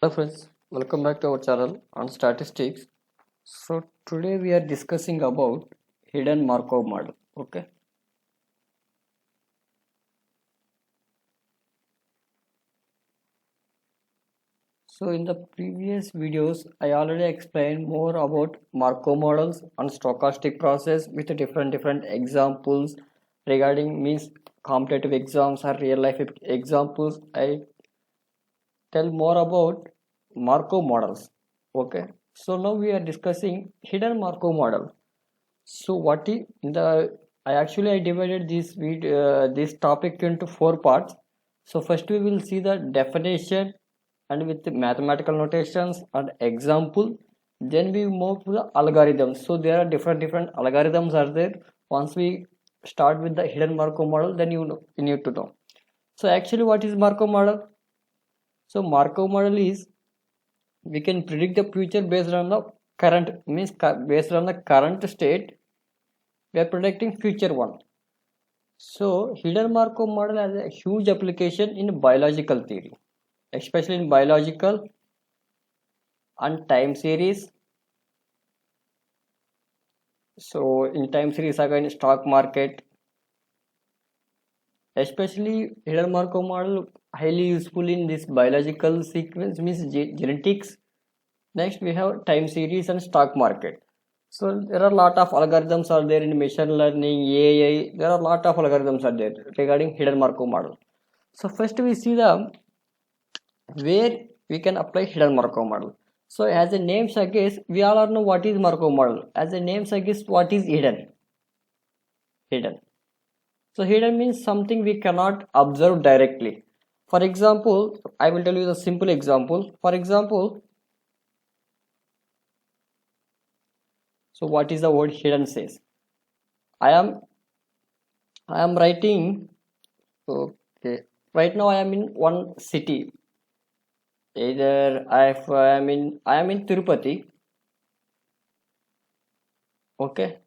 Hello friends, welcome back to our channel on statistics. So today we are discussing about hidden Markov model. Okay. So in the previous videos, I already explained more about Markov models and stochastic process with different examples regarding means competitive exams or real life examples. I tell more about Markov models. Okay. So now we are discussing hidden Markov model. So what is the I divided this topic into four parts. So first we will see the definition and with the mathematical notations and example. Then we move to the algorithms. So there are different algorithms are there. Once we start with the hidden Markov model, then you need to know. So actually, what is Markov model? So Markov model is we can predict the future based on the current means based on the current state we are predicting future one. So hidden Markov model has a huge application in biological theory, especially in biological and time series. So in time series again stock market, especially hidden Markov model highly useful in this biological sequence means genetics. Next we have time series and stock market. So there are a lot of algorithms are there in machine learning, AI. There are a lot of algorithms are there regarding hidden Markov model. So first we see the where we can apply hidden Markov model. So as a name suggests, we all know what is Markov model. As a name suggests, what is hidden? Hidden. So hidden means something we cannot observe directly. For example, I will tell you the simple example. For example, so what is the word hidden says? I am I am writing. Okay. Right now I am in one city. Either I am in Tirupati. Okay.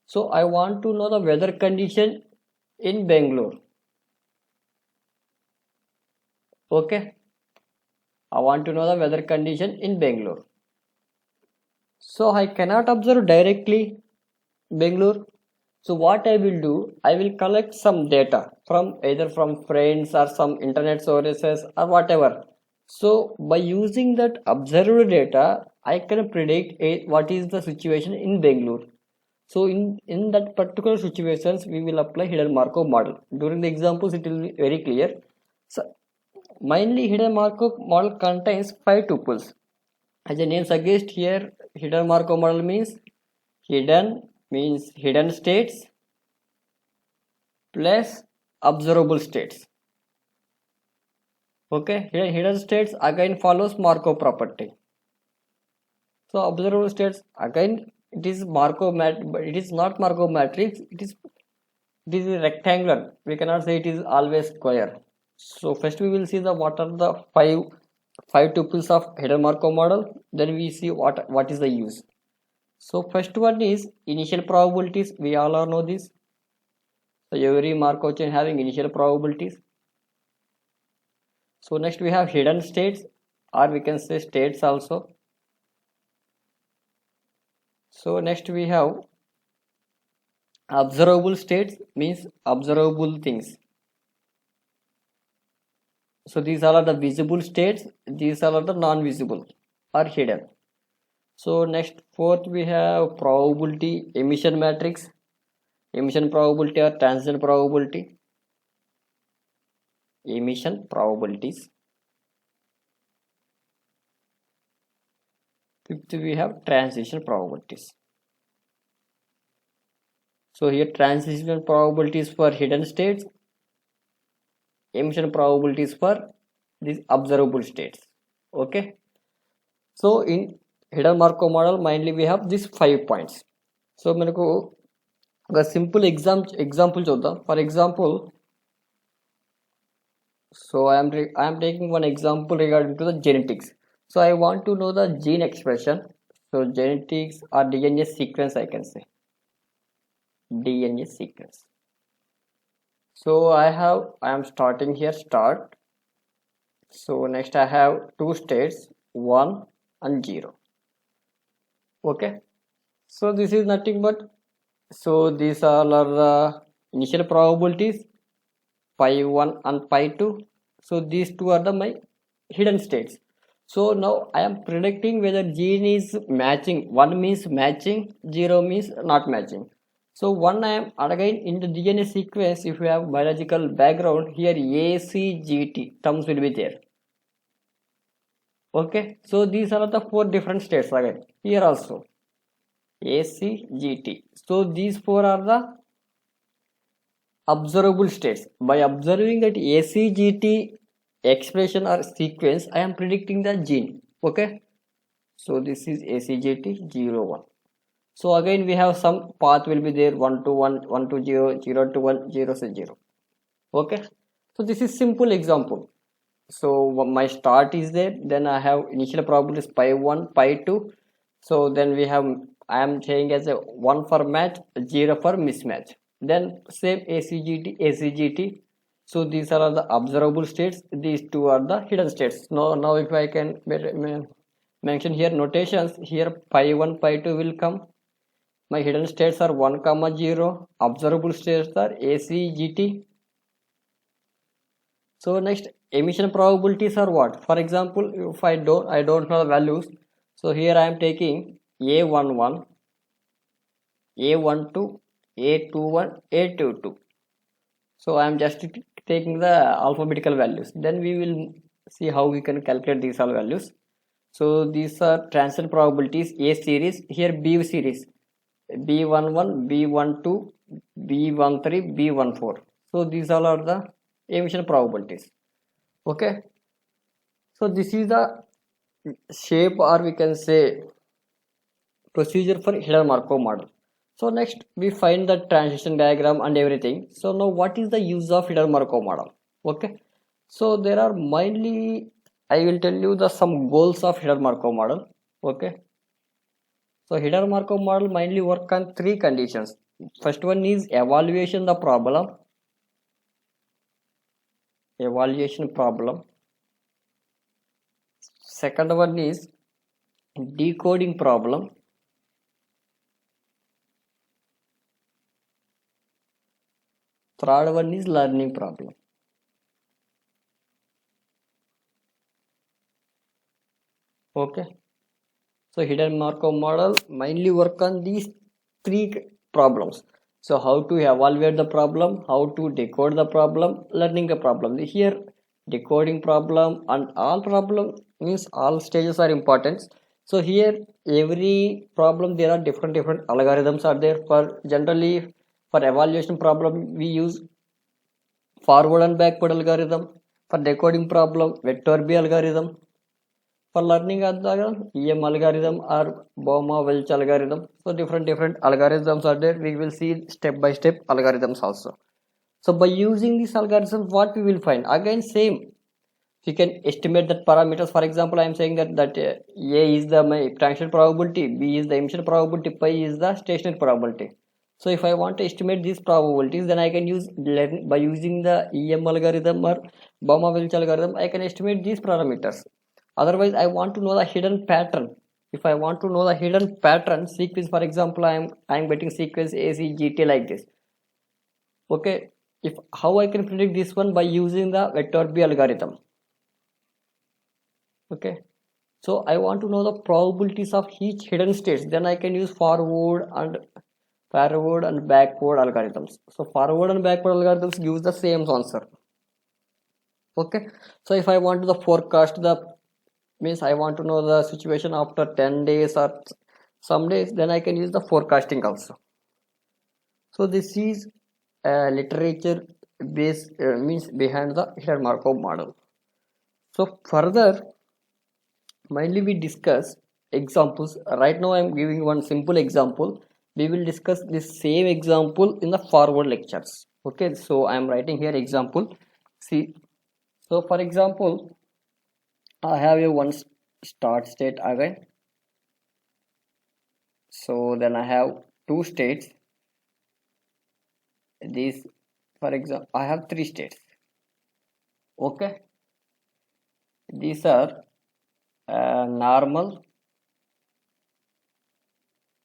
So I want to know the weather condition in Bangalore. Okay. I want to know the weather condition in Bangalore. So I cannot observe directly Bangalore. So what I will do, I will collect some data from either from friends or some internet sources or whatever. So by using that observed data, I can predict what is the situation in Bangalore. So in that particular situations, we will apply hidden Markov model. During the examples, it will be very clear. So mainly hidden Markov model contains 5 tuples. As the name suggests here, hidden Markov model means hidden states plus observable states. Okay, hidden states again follows Markov property. So observable states again it is but it is not Markov matrix. It is rectangular. We cannot say it is always square. So first we will see the what are the five tuples of hidden Markov model. Then we see what is the use. So first one is initial probabilities. We all know this. So every Markov chain having initial probabilities. So next we have hidden states, or we can say states also. So next we have observable states means observable things. So these all are the visible states, these all are the non-visible or hidden. So next fourth we have probability emission matrix, emission probability or transition probability, emission probabilities. Fifth we have transition probabilities. So here transition probabilities for hidden states, emission probabilities for these observable states. Okay. So in hidden Markov model mainly we have these 5 points. So మనకు ఒక simple example చూద్దాం. For example, so I am taking one example regarding to the genetics. So I want to know the gene expression. So genetics or DNA sequence I can say. DNA sequence. So I am starting here start. So next I have two states, 1 and 0. Okay, so this is nothing but, so these all are the initial probabilities, pi 1 and pi 2. So these two are the my hidden states. So now I am predicting whether gene is matching. 1 means matching, 0 means not matching. So 1 I am again in the DNA sequence. If you have biological background, here ACGT terms will be there. Okay, so these are the four different states again. Here also ACGT. So these four are the observable states. By observing that ACGT expression or sequence, I am predicting the gene. Okay, so this is ACGT 01. So again we have some path will be there, 1 to 1, 1 to 0, 0 to 1, 0 to 0. Okay, so this is simple example. So my start is there, then I have initial probabilities pi 1, pi 2. So then we have, I am saying as a 1 for match, 0 for mismatch. Then same ACGT. So these are the observable states, these two are the hidden states. Now if I can mention here notations, here pi 1, pi 2 will come. My hidden states are 1 comma 0, observable states are ACGT. So next, emission probabilities are what? For example, if I don't know the values, so here I am taking A11, A12, A21, A22. So I am just taking the alphabetical values. Then we will see how we can calculate these all values. So these are transient probabilities, A series, here B series, B11, B12, B13, B14. So these all are the emission probabilities. Okay, so this is the shape, or we can say procedure for hidden Markov model. So next we find the transition diagram and everything. So now what is the use of hidden Markov model? Okay, so there are mainly, I will tell you the some goals of hidden Markov model. Okay, so hidden Markov model mainly work on three conditions. First one is evaluation the problem, second one is decoding problem, third one is learning problem. Okay, so hidden Markov model mainly work on these three problems. So how to evaluate the problem, how to decode the problem, learning the problem. Here decoding problem and all problem means all stages are important. So here every problem there are different algorithms are there. For generally for evaluation problem we use forward and backward algorithm. For decoding problem vector B algorithm. For learning algorithm, EM algorithm or Bauma-Welch algorithm. So different algorithms are there. We will see step by step algorithms also. So by using these algorithms, what we will find? Again same. We can estimate that parameters. For example, I am saying that A is the my transition probability, B is the emission probability, pi is the stationary probability. So if I want to estimate these probabilities, then I can use by using the EM algorithm or Bauma-Welch algorithm. I can estimate these parameters. Otherwise I want to know the hidden pattern. If I want to know the hidden pattern sequence, for example, I am getting sequence ACGT like this. Okay, if how I can predict this one? By using the vector B algorithm. Okay, so I want to know the probabilities of each hidden states, then I can use forward and backward algorithms. So forward and backward algorithms gives the same answer. Okay, so if I want to the forecast the means I want to know the situation after 10 days or some days, then I can use the forecasting also. So this is literature base means behind the hidden Markov model. So further mainly we discuss examples. Right now I am giving one simple example. We will discuss this same example in the forward lectures. Okay, so I am writing here example. See, so for example I have a one start state again. So then I have two states. These, for example, I have three states. Okay, these are normal,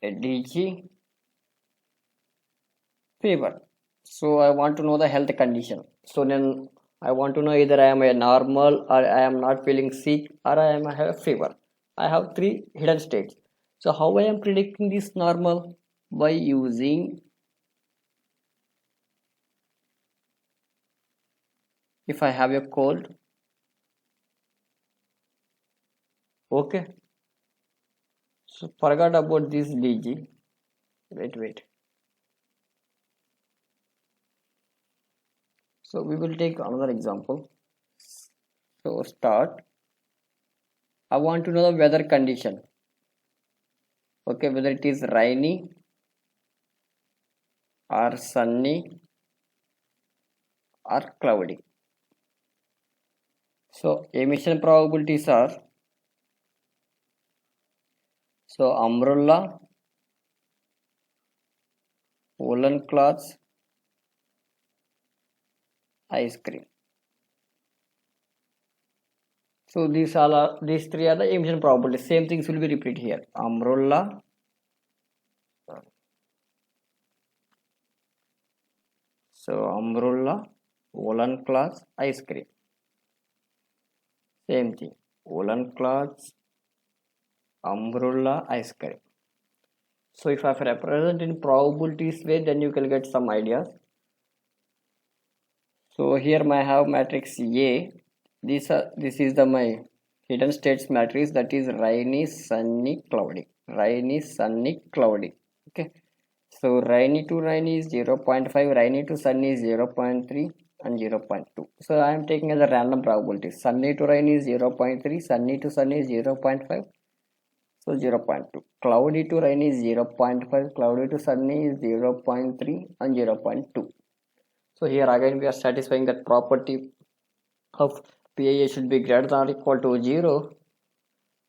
DG, fever. So I want to know the health condition. So then I want to know either I am a normal, or I am not feeling sick, or I am I have a fever. I have three hidden states. So how I am predicting this normal? By using, if I have a cold, okay. So forgot about this DG. Wait. So we will take another example. So start. I want to know the weather condition. Okay, whether it is rainy or sunny or cloudy. So emission probabilities are, so umbrella, woolen cloths, ice cream. So these three are the emission probabilities. Same things will be repeated here. Umbrella, woolen cloths, ice cream. Same thing. Woolen cloths, umbrella, ice cream. So if I represent in probabilities way, then you can get some ideas. So here I have matrix A. This is my hidden states matrix, that is rainy, sunny, cloudy. Rainy, sunny, cloudy. Okay. So rainy to rainy is 0.5, rainy to sunny is 0.3 and 0.2. So I am taking as a random probability. Sunny to rainy is 0.3, sunny to sunny is 0.5. So 0.2. Cloudy to rainy is 0.5, cloudy to sunny is 0.3 and 0.2. So here again we are satisfying that property of Pij should be greater than or equal to 0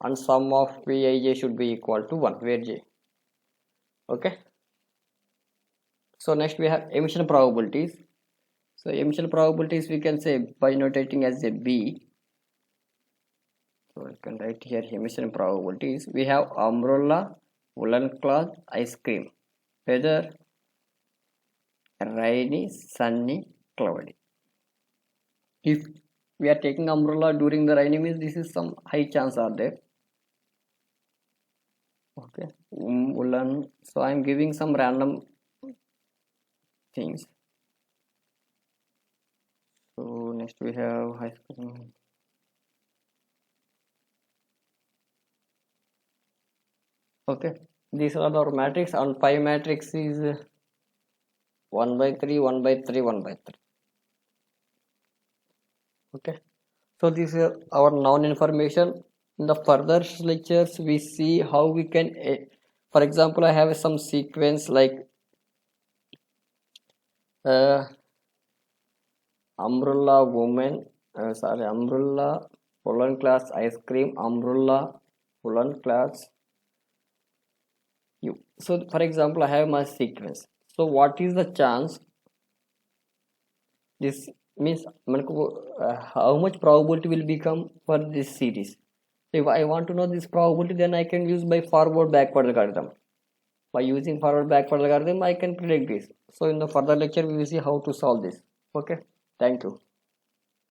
and sum of Pij should be equal to 1, where J. Okay. So next we have emission probabilities. So emission probabilities we can say by notating as a B. So I can write here emission probabilities. We have umbrella, woolen cloth, ice cream. Weather rainy, sunny, cloudy. If we are taking umbrella during the rainy, means this is some high chance are there. Okay, woolen. So I am giving some random things. So next we have ice cream. Okay, these are our matrix, and pi matrix is 1 by 3, 1 by 3, 1 by 3. Okay, so this is our known information. In the further lectures we see how we can, for example, I have some sequence like umbrella woman, umbrella woolen class ice cream, umbrella woolen class you. So for example I have my sequence. So what is the chance, this means how much probability will become for this series. If I want to know this probability, then I can use by forward backward algorithm. By using forward backward algorithm I can predict this. So in the further lecture we will see how to solve this. Okay, thank you.